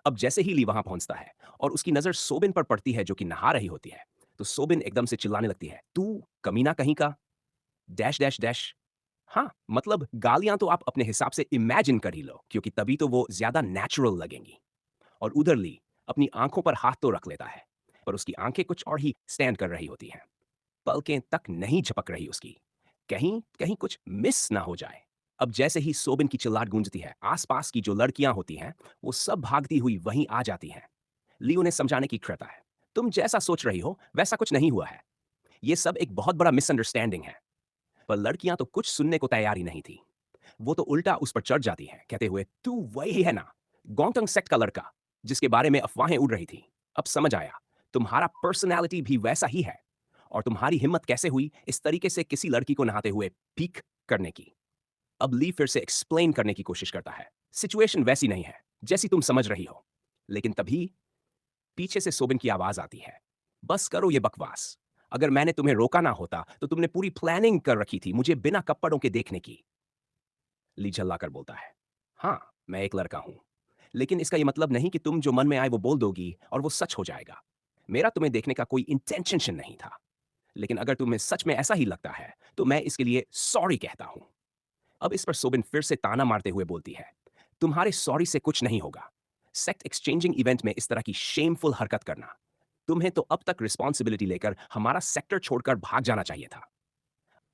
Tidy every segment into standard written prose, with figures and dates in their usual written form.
अब जैसे ही ली वहां पहुंचता है और उसकी नजर सोबिन पर पड़ती है जो कि नहा रही होती है, तो सोबिन एकदम से चिल्लाने लगती है, तू कमीना कहीं का, डैश डैश डैश। हाँ, मतलब गालियां तो आप अपने हिसाब से इमेजिन कर ही लो, क्योंकि तभी तो वो ज्यादा नेचुरल लगेंगी। और उधर ली अपनी आंखों पर हाथ तो रख लेता है, पर उसकी आंखें कुछ और ही स्टैंड कर रही होती हैं। पलकें तक नहीं झपक रही उसकी, कहीं कहीं कुछ मिस ना हो जाए। अब जैसे ही सोबिन की चिल्लाहट गूंजती है, आसपास की जो लड़कियां होती हैं वो सब भागती हुई वहीं आ जाती हैं। ली उन्हें समझाने की करता है, तुम जैसा सोच रही हो वैसा कुछ नहीं हुआ है, ये सब एक बहुत बड़ा मिसअंडरस्टैंडिंग है। पर लड़कियां तो कुछ सुनने को तैयार ही नहीं थी। वो तो उल्टा उस पर चढ़ जाती हैं, कहते हुए, तू वही है ना, गोंगटंग सेक्ट का लड़का जिसके बारे में अफवाहें उड़ रही थी। अब समझ आया, तुम्हारा पर्सनैलिटी भी वैसा ही है। और तुम्हारी हिम्मत कैसे हुई इस तरीके से किसी लड़की को नहाते हुए पीक करने की। अब ली फिर से एक्सप्लेन करने की कोशिश करता है, सिचुएशन वैसी नहीं है जैसी तुम समझ रही हो। लेकिन तभी पीछे से सोबिन की आवाज आती है, बस करो ये बकवास। अगर मैंने तुम्हें रोका ना होता तो तुमने पूरी प्लानिंग कर रखी थी मुझे बिना कपड़ों के देखने की। ली झल्लाकर बोलता है, हाँ, मैं एक लड़का हूं, लेकिन इसका ये मतलब नहीं कि तुम जो मन में आए वो बोल दोगी और वो सच हो जाएगा। मेरा तुम्हें देखने का कोई इंटेंशन नहीं था। लेकिन अगर तुम्हें सच में ऐसा ही लगता है तो मैं इसके लिए सॉरी कहता हूं। अब इस पर सोबिन फिर से ताना मारते हुए बोलती है, तुम्हारे सॉरी से कुछ नहीं होगा। सेक्ट एक्सचेंजिंग इवेंट में इस तरह की शेमफुल हरकत करना, तुम्हें तो अब तक रिस्पॉन्सिबिलिटी लेकर हमारा सेक्टर छोड़कर भाग जाना चाहिए था।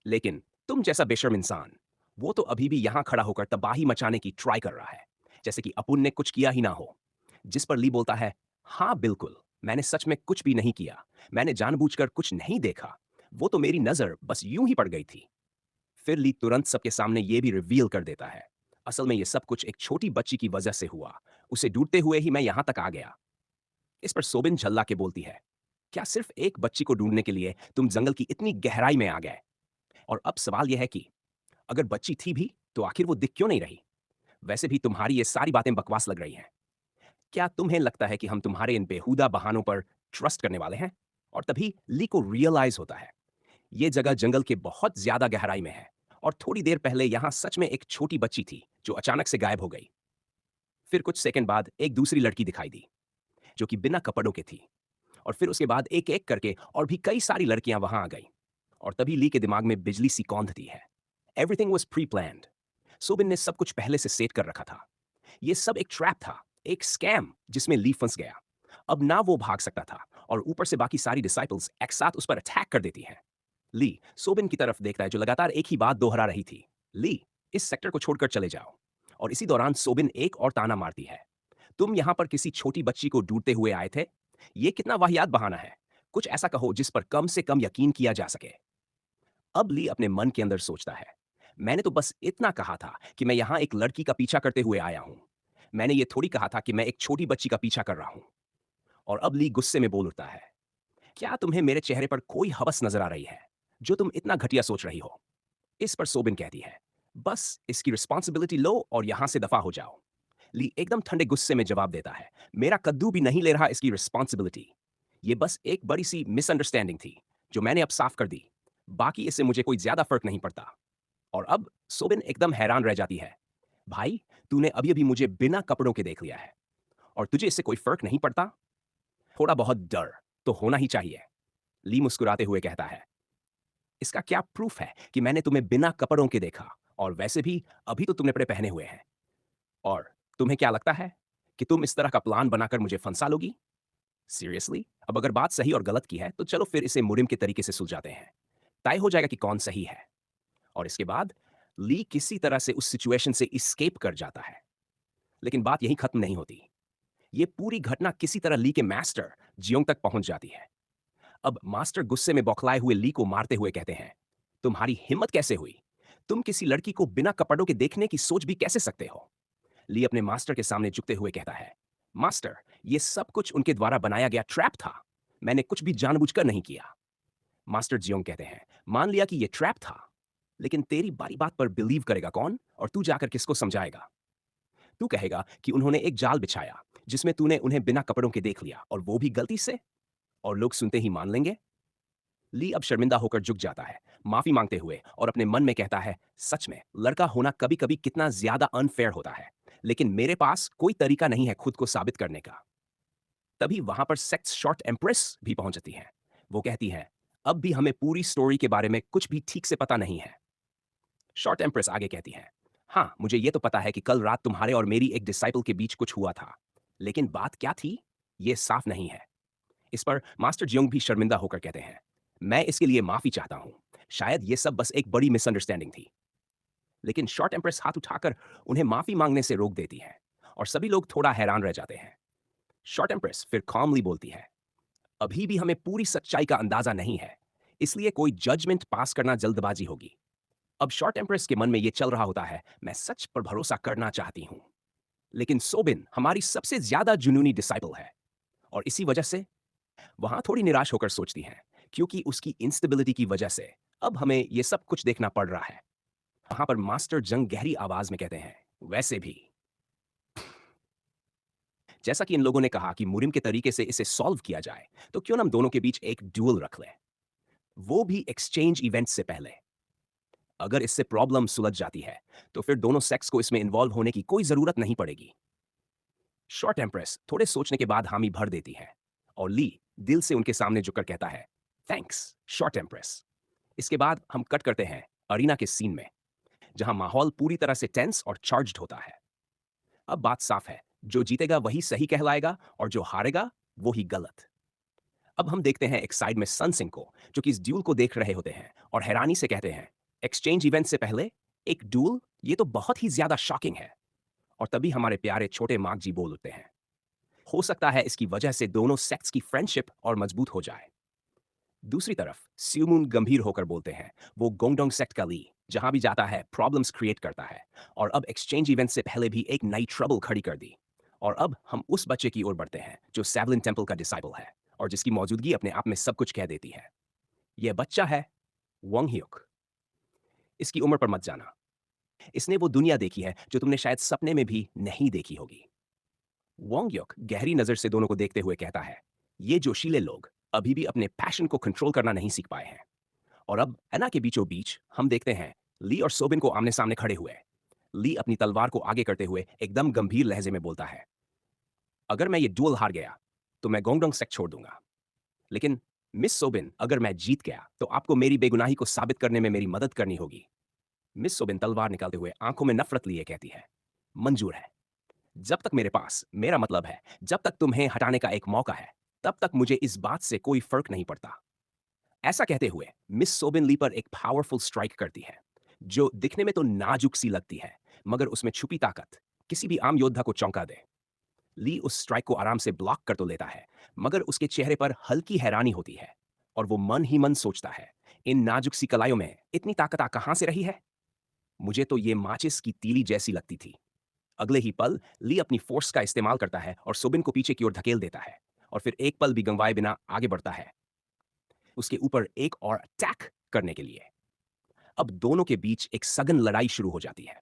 लेकिन तुम जैसा बेशर्म इंसान, वो तो अभी भी यहां खड़ा होकर तबाही मचाने की ट्राई कर रहा है, जैसे कि अपुन ने कुछ किया ही ना हो। जिस पर ली बोलता है, हाँ बिल्कुल, मैंने सच में कुछ भी नहीं किया, मैंने जानबूझकर कुछ नहीं देखा, वो तो मेरी नजर बस यूं ही पड़ गई थी। फिर ली तुरंत सबके सामने ये भी रिवील कर देता है, असल में ये सब कुछ एक छोटी बच्ची की वजह से हुआ, उसे ढूंढते हुए ही मैं यहां तक आ गया। इस पर सोबिन झल्ला के बोलती है, क्या सिर्फ एक बच्ची को ढूंढने के लिए तुम जंगल की इतनी गहराई में आ गए? और अब सवाल यह है कि अगर बच्ची थी भी तो आखिर वो दिख क्यों नहीं रही? वैसे भी तुम्हारी ये सारी बातें बकवास लग रही हैं। क्या तुम्हें लगता है कि हम तुम्हारे इन बेहुदा बहानों पर ट्रस्ट करने वाले हैं? और तभी ली को रियलाइज होता है, ये जगह जंगल के बहुत ज्यादा गहराई में है, और थोड़ी देर पहले यहां सच में एक छोटी बच्ची थी जो अचानक से गायब हो गई। फिर कुछ सेकंड बाद एक दूसरी लड़की दिखाई दी जो कि बिना कपड़ों के थी। और फिर उसके बाद एक एक करके और भी कई सारी लड़कियां वहां आ गई। और तभी ली के दिमाग में बिजली सी कौंधती है। Everything was pre planned. Sobin ने सब कुछ पहले से सेट कर रखा था। ये सब एक ट्रैप था, एक स्कैम जिसमें ली फंस गया। अब ना वो भाग सकता था, और ऊपर से बाकी सारी डिसाइपल्स एक साथ उस पर अटैक कर देती हैं। ली सोबिन की तरफ देखता है जो लगातार एक ही बात दोहरा रही थी, ली, इस सेक्टर को छोड़कर चले जाओ। और इसी दौरान सोबिन एक और ताना मारती है, तुम यहां पर किसी छोटी बच्ची को ढूंढते हुए आए थे? ये कितना वाहियात बहाना है। कुछ ऐसा कहो जिस पर कम से कम यकीन किया जा सके। अब ली अपने मन के अंदर सोचता है, मैंने तो बस इतना कहा था कि मैं यहां एक लड़की का पीछा करते हुए आया हूं। मैंने ये थोड़ी कहा था कि मैं एक छोटी बच्ची का पीछा कर रहा हूं। और अब ली गुस्से में बोल उठता है, क्या तुम्हें मेरे चेहरे पर कोई हवस नजर आ रही है जो तुम इतना घटिया सोच रही हो? इस पर सोबिन कहती है, बस इसकी रिस्पॉन्सिबिलिटी लो और यहां से दफा हो जाओ। ली एकदम ठंडे गुस्से में जवाब देता है, मेरा कद्दू भी नहीं ले रहा इसकी रिस्पॉन्सिबिलिटी। ये बस एक बड़ी सी मिसअंडरस्टैंडिंग थी जो मैंने अब साफ कर दी। बाकी इससे मुझे कोई ज्यादा फर्क नहीं पड़ता। और अब सोबिन एकदम हैरान रह जाती है, भाई, तूने अभी अभी मुझे बिना कपड़ों के देख लिया है और तुझे इससे कोई फर्क नहीं पड़ता? थोड़ा बहुत डर तो होना ही चाहिए। ली मुस्कुराते हुए कहता है, इसका क्या प्रूफ है कि मैंने तुम्हें बिना कपड़ों के देखा? और वैसे भी अभी तो तुमने कपड़े पहने हुए हैं। और तुम्हें क्या लगता है कि तुम इस तरह का प्लान बनाकर मुझे फंसा लोगी? सीरियसली, अब अगर बात सही और गलत की है तो चलो फिर इसे मुरिम के तरीके से सुलझाते हैं। तय हो जाएगा कि कौन सही है। और इसके बाद ली किसी तरह से उस सिचुएशन से इस्केप कर जाता है। लेकिन बात यहीं खत्म नहीं होती। ये पूरी घटना किसी तरह ली के मास्टर जियोंग तक पहुंच जाती है। अब मास्टर गुस्से में बौखलाए हुए ली को मारते हुए कहते हैं, तुम्हारी हिम्मत कैसे हुई? तुम किसी लड़की को बिना कपड़ों के देखने की सोच भी कैसे सकते हो? ली अपने मास्टर के सामने झुकते हुए कहता है, मास्टर, ये सब कुछ उनके द्वारा बनाया गया ट्रैप था। मैंने कुछ भी जानबूझकर नहीं किया। मास्टर जियोंग कहते हैं, मान लिया कि ये ट्रैप था, लेकिन तेरी बारी बात पर बिलीव करेगा कौन, और तू जाकर किसको समझाएगा? तू कहेगा कि उन्होंने एक जाल बिछाया जिसमें तूने उन्हें बिना कपड़ों के देख लिया, और वो भी गलती से, और लोग सुनते ही मान लेंगे? ली अब शर्मिंदा होकर झुक जाता है, माफी मांगते हुए, और अपने मन में कहता है, सच में लड़का होना कभी कभी कितना ज्यादा अनफेयर होता है। लेकिन मेरे पास कोई तरीका नहीं है खुद को साबित करने का। तभी वहां पर सेक्स शॉर्ट एम्प्रेस भी पहुंचती हैं। वो कहती हैं, अब भी हमें पूरी स्टोरी के बारे में कुछ भी ठीक से पता नहीं है। शॉर्ट एम्प्रेस आगे कहती हैं, हाँ, मुझे ये तो पता है कि कल रात तुम्हारे और मेरी एक डिसाइपल के बीच कुछ हुआ था, लेकिन बात क्या थी, ये साफ नहीं है। इस पर मास्टर जियोंग भी शर्मिंदा होकर कहते हैं, मैं इसके लिए माफी चाहता हूं। शायद ये सब बस एक बड़ी मिसअंडरस्टैंडिंग थी। लेकिन शॉर्ट एम्प्रेस हाथ उठाकर उन्हें माफी मांगने से रोक देती है और सभी लोग थोड़ा हैरान रह जाते हैं। शॉर्ट एम्प्रेस फिर कॉमली बोलती है, अभी भी हमें पूरी सच्चाई का अंदाजा नहीं है, इसलिए कोई जजमेंट पास करना जल्दबाजी होगी। अब शॉर्ट एम्प्रेस के मन में यह चल रहा होता है, मैं सच पर भरोसा करना चाहती हूं, लेकिन सोबिन हमारी सबसे ज्यादा जुनूनी डिसाइपल है, और इसी वजह से वहां थोड़ी निराश होकर सोचती हैं, क्योंकि उसकी इंस्टेबिलिटी की वजह से अब हमें यह सब कुछ देखना पड़ रहा है। वहां पर मास्टर जंग गहरी आवाज में कहते हैं, वैसे भी जैसा कि इन लोगों ने कहा कि मुरिम के तरीके से इसे सॉल्व किया जाए, तो क्यों ना हम दोनों के बीच एक ड्यूल रख लें, वो भी एक्सचेंज इवेंट से पहले। अगर इससे प्रॉब्लम सुलझ जाती है, तो फिर दोनों सेक्स को इसमें इन्वॉल्व होने की कोई जरूरत नहीं पड़ेगी। शॉर्ट एम्प्रेस थोड़े सोचने के बाद हामी भर देती है, और ली दिल से उनके सामने झुककर कहता है, थैंक्स शॉर्ट एम्प्रेस। इसके बाद हम कट करते हैं अरीना के सीन में, जहां माहौल पूरी तरह से टेंस और चार्ज्ड होता है। अब बात साफ है, जो जीतेगा वही सही कहलाएगा और जो हारेगा वो ही गलत। अब हम देखते हैं एक साइड में सन सिंह को, जो कि इस ड्यूल को देख रहे होते हैं और हैरानी से कहते हैं, एक्सचेंज इवेंट से पहले एक ड्यूल, ये तो बहुत ही ज्यादा शॉकिंग है। और तभी हमारे प्यारे छोटे मार्क जी बोल उठते हैं, हो सकता है इसकी वजह से दोनों सेक्स की फ्रेंडशिप और मजबूत हो जाए। दूसरी तरफ स्यूमून गंभीर होकर बोलते हैं, वो गोंगडोंग सेक्ट का ली जहां भी जाता है प्रॉब्लम्स क्रिएट करता है, और अब एक्सचेंज इवेंट से पहले भी एक नई ट्रबल खड़ी कर दी। और अब हम उस बच्चे की ओर बढ़ते हैं जो सैवलिन टेम्पल का डिसाइपल है, और जिसकी मौजूदगी अपने आप में सब कुछ कह देती है। यह बच्चा है वंग ह्युक। इसकी उम्र पर मत जाना, इसने वो दुनिया देखी है जो तुमने शायद सपने में भी नहीं देखी होगी। वोंग युक गहरी नजर से दोनों को देखते हुए कहता है, ये जोशीले लोग अभी भी अपने पैशन को कंट्रोल करना नहीं सीख पाए हैं। और अब एना के बीचों बीच हम देखते हैं ली और सोबिन को आमने सामने खड़े हुए। ली अपनी तलवार को आगे करते हुए एकदम गंभीर लहजे में बोलता है, अगर मैं ये डुअल हार गया तो मैं गोंगडोंग सेक्ट छोड़ दूंगा, लेकिन मिस सोबिन, अगर मैं जीत गया तो आपको मेरी बेगुनाही को साबित करने में मेरी मदद करनी होगी। मिस सोबिन तलवार निकालते हुए आंखों में नफरत लिए कहती है, मंजूर है। जब तक मेरे पास, मेरा मतलब है जब तक तुम्हें हटाने का एक मौका है, तब तक मुझे इस बात से कोई फर्क नहीं पड़ता। ऐसा कहते हुए मिस सोबिन ली पर एक पावरफुल स्ट्राइक करती है, जो दिखने में तो नाजुक सी लगती है, मगर उसमें छुपी ताकत किसी भी आम योद्धा को चौंका दे। ली उस स्ट्राइक को आराम से ब्लॉक कर तो लेता है, मगर उसके चेहरे पर हल्की हैरानी होती है, और वो मन ही मन सोचता है, इन नाजुक सी कलाइयों में इतनी ताकत आ कहां से रही है? मुझे तो ये माचिस की तीली जैसी लगती थी। अगले ही पल ली अपनी फोर्स का इस्तेमाल करता है और सुबिन को पीछे की ओर धकेल देता है, और फिर एक पल भी गंवाए बिना आगे बढ़ता है उसके ऊपर एक और अटैक करने के लिए। अब दोनों के बीच एक सघन लड़ाई शुरू हो जाती है।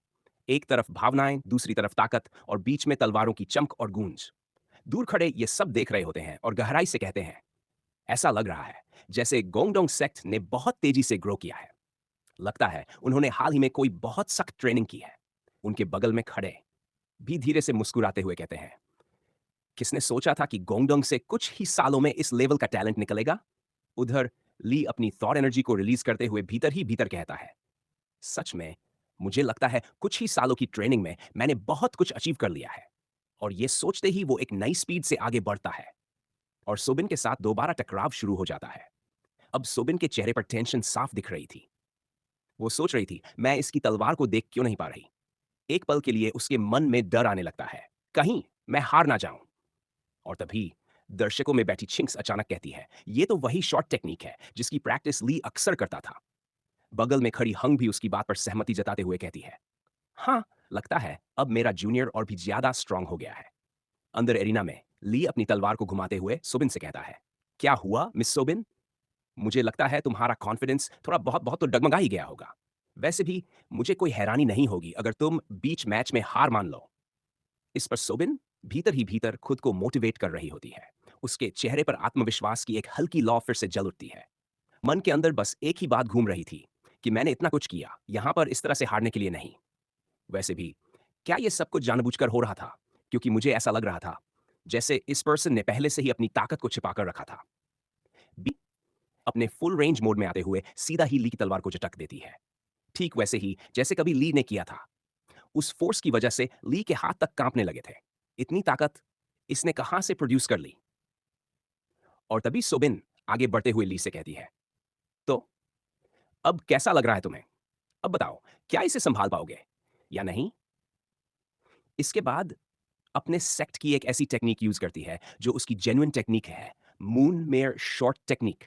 एक तरफ भावनाएं, दूसरी तरफ ताकत, और बीच में तलवारों की चमक और गूंज। दूर खड़े ये सब देख रहे होते हैं और गहराई से कहते हैं, ऐसा लग रहा है जैसे गोंगडोंग सेक्ट ने बहुत तेजी से ग्रो किया है। लगता है उन्होंने हाल ही में कोई बहुत सख्त ट्रेनिंग की है। उनके बगल में खड़े भी धीरे से मुस्कुराते हुए कहते हैं, किसने सोचा था कि गोंगडोंग से कुछ ही सालों में इस लेवल का टैलेंट निकलेगा? उधर ली अपनी थॉट एनर्जी को रिलीज करते हुए भीतर ही भीतर कहता है, सच में मुझे लगता है कुछ ही सालों की ट्रेनिंग में मैंने बहुत कुछ अचीव कर लिया है। और ये सोचते ही वो एक नई स्पीड से आगे बढ़ता है, और सोबिन के साथ दोबारा टकराव शुरू हो जाता है। अब सोबिन के चेहरे पर टेंशन साफ दिख रही थी। वो सोच रही थी, मैं इसकी तलवार को देख क्यों नहीं पा रही। एक पल के लिए उसके मन में डर आने लगता है, कहीं मैं हार ना जाऊं। और तभी दर्शकों में बैठी चिंक्स अचानक कहती है, ये तो वही शॉट टेक्निक है जिसकी प्रैक्टिस ली अक्सर करता था। बगल में खड़ी हंग भी उसकी बात पर सहमति जताते हुए कहती है, हाँ, लगता है अब मेरा जूनियर और भी ज्यादा स्ट्रांग हो गया है। अंदर एरिना में ली अपनी तलवार को घुमाते हुए सोबिन से कहता है, क्या हुआ मिस सोबिन? मुझे लगता है तुम्हारा कॉन्फिडेंस थोड़ा बहुत बहुत तो डगमगा ही गया होगा। वैसे भी मुझे कोई हैरानी नहीं होगी अगर तुम बीच मैच में हार मान लो। इस पर सोबिन भीतर ही भीतर खुद को मोटिवेट कर रही होती है। उसके चेहरे पर आत्मविश्वास की एक हल्की लौ फिर से जल उठती है। मन के अंदर बस एक ही बात घूम रही थी कि मैंने इतना कुछ किया, यहां पर इस तरह से हारने के लिए नहीं। वैसे भी क्या ये सब कुछ जानबूझकर हो रहा था? क्योंकि मुझे ऐसा लग रहा था, जैसे इस पर्सन ने पहले से ही अपनी ताकत को छिपा कर रखा था। बी अपने फुल रेंज मोड में आते हुए सीधा ही ली की तलवार को झटक देती है। ठीक वैसे ही जैसे कभी ली ने किया था। उस फोर्स की वजह से ली के हाथ तक कांपने लगे थे। इतनी ताकत इसने कहां से प्रोड्यूस कर ली? और तभी सोबिन आगे बढ़ते हुए ली से कहती है, तो अब कैसा लग रहा है तुम्हें? अब बताओ, क्या इसे संभाल पाओगे या नहीं? इसके बाद अपने सेक्ट की एक ऐसी टेक्निक यूज करती है जो उसकी जेन्युइन टेक्निक है, मून मेयर शॉर्ट टेक्निक।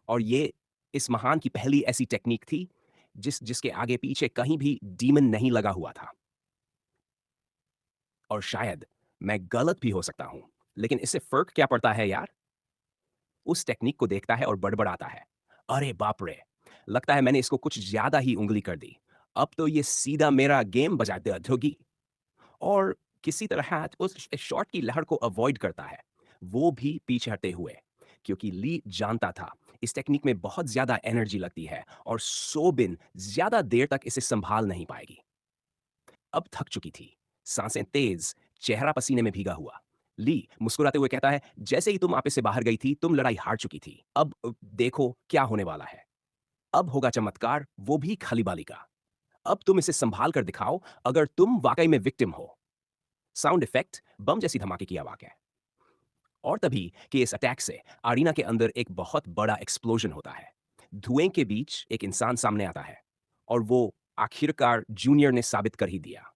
और ये इस महान की पहली ऐसी टेक्निक थी जिसके आगे पीछे कहीं भी डीमन नहीं लगा हुआ था। और शायद मैं गलत भी हो सकता हूं, लेकिन इससे फर्क क्या पड़ता है यार? उस टेक्निक को देखता है और बड़बड़ाता है, अरे बाप रे, लगता है मैंने इसको कुछ ज्यादा ही उंगली कर दी। अब तो ये सीधा मेरा गेम बजा दे दोगी। और किसी तरह उस शॉट की लहर को अवॉइड करता है, वो भी पीछे हटते हुए, क्योंकि ली जानता था इस टेक्निक में बहुत ज्यादा एनर्जी लगती है और सोबिन ज्यादा देर तक इसे संभाल नहीं पाएगी। अब थक चुकी थी, सांसें तेज, चेहरा पसीने में भीगा हुआ। ली मुस्कुराते हुए कहता है, जैसे ही तुम आपे से बाहर गई थी तुम लड़ाई हार चुकी थी। अब देखो क्या होने वाला है। अब होगा चमत्कार, वो भी खाली बाली का। अब तुम इसे संभाल कर दिखाओ अगर तुम वाकई में विक्टिम हो। साउंड इफेक्ट बम जैसी धमाके की आवाज है। और तभी कि इस अटैक से आरीना के अंदर एक बहुत बड़ा एक्सप्लोजन होता है। धुएं के बीच एक इंसान सामने आता है और वो आखिरकार जूनियर ने साबित कर ही दिया।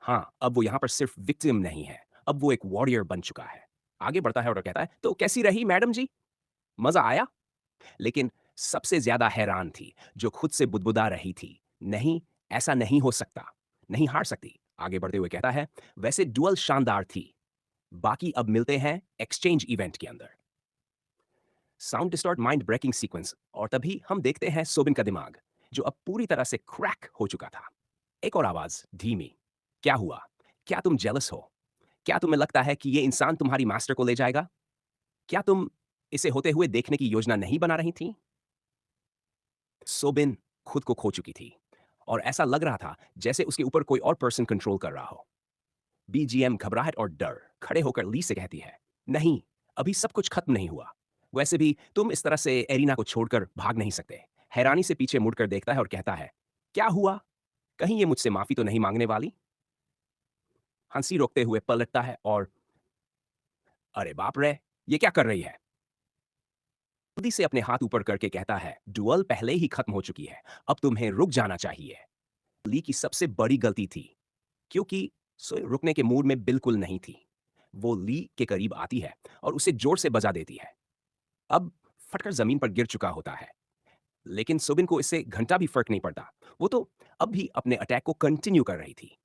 हाँ, अब वो यहाँ पर सिर्फ विक्टिम नहीं है, अब वो एक वॉरियर बन चुका है। आगे बढ़ता है और कहता है, तो कैसी रही मैडम जी? मजा आया? लेकिन सबसे ज्यादा हैरान थी जो खुद से बुदबुदा रही थी, नहीं, ऐसा नहीं हो सकता, नहीं हार सकती। आगे बढ़ते हुए कहता है, वैसे डुअल शानदार थी, बाकी अब मिलते हैं एक्सचेंज इवेंट के अंदर। Sound distort mind breaking sequence और तभी हम देखते हैं सोबिन का दिमाग जो अब पूरी तरह से क्रैक हो चुका था। एक और आवाज धीमी, क्या हुआ? क्या तुम जेलस हो? क्या तुम्हें लगता है कि ये इंसान तुम्हारी मास्टर को ले जाएगा? क्या तुम इसे होते हुए देखने की योजना नहीं बना रही थी? सोबिन खुद को खो चुकी थी और ऐसा लग रहा था जैसे उसके ऊपर कोई और पर्सन कंट्रोल कर रहा हो। बीजीएम घबराहट और डर खड़े होकर ली से कहती है, नहीं, अभी सब कुछ खत्म नहीं हुआ। वैसे भी तुम इस तरह से एरिना को छोड़कर भाग नहीं सकते। हैरानी से पीछे मुड़कर देखता है और कहता है, क्या हुआ? कहीं ये मुझसे माफी तो नहीं मांगने वाली? हंसी रोकते हुए पलटता है और, अरे बाप रे, ये क्या कर रही है? जल्दी से अपने हाथ ऊपर करके कहता है, डुअल पहले ही खत्म हो चुकी है, अब तुम्हें रुक जाना चाहिए। ली की सबसे बड़ी गलती थी क्योंकि रुकने के मूड में बिल्कुल नहीं थी। वो ली के करीब आती है और उसे जोर से बजा देती है। अब फटकर जमीन पर गिर चुका होता है, लेकिन सुबिन को इससे घंटा भी फर्क नहीं पड़ता। वो तो अब भी अपने अटैक को कंटिन्यू कर रही थी।